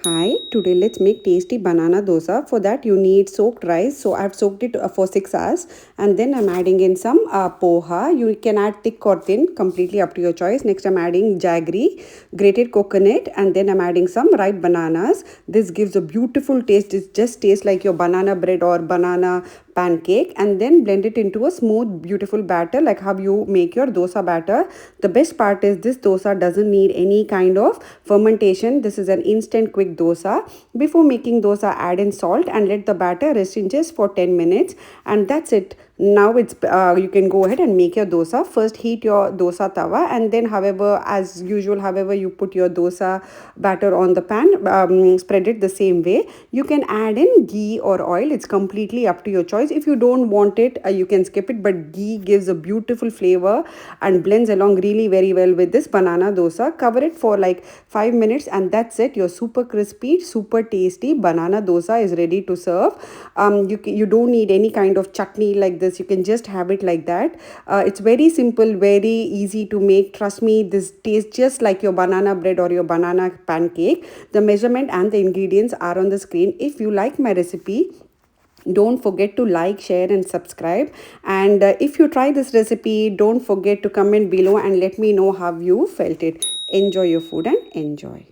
Hi, today let's make tasty banana dosa. For that you need soaked rice. So I've soaked it for 6 hours and then I'm adding in some poha. You can add thick or thin, completely up to your choice. Next I'm adding jaggery, grated coconut, and then I'm adding some ripe bananas. This gives a beautiful taste. It just tastes like your banana bread or banana pancake, and then blend it into a smooth beautiful batter like how you make your dosa batter. The best part is this dosa doesn't need any kind of fermentation. This is an instant quick dosa. Before making dosa, add in salt and let the batter rest in just for 10 minutes, and that's it. Now it's you can go ahead and make your dosa. First heat your dosa tawa, and then however as usual, however you put your dosa batter on the pan, spread it the same way. You can add in ghee or oil. It's completely up to your choice. If you don't want it, you can skip it, but ghee gives a beautiful flavor and blends along really very well with this banana dosa. Cover it for like 5 minutes, and that's it. Your super crispy, super tasty banana dosa is ready to serve. You don't need any kind of chutney like this. You can just have it like that. It's very simple, very easy to make. Trust me, this tastes just like your banana bread or your banana pancake. The measurement and the ingredients are on the screen. If you like my recipe, don't forget to like, share and subscribe. And if you try this recipe, don't forget to comment below and let me know how you felt it. Enjoy your food and enjoy.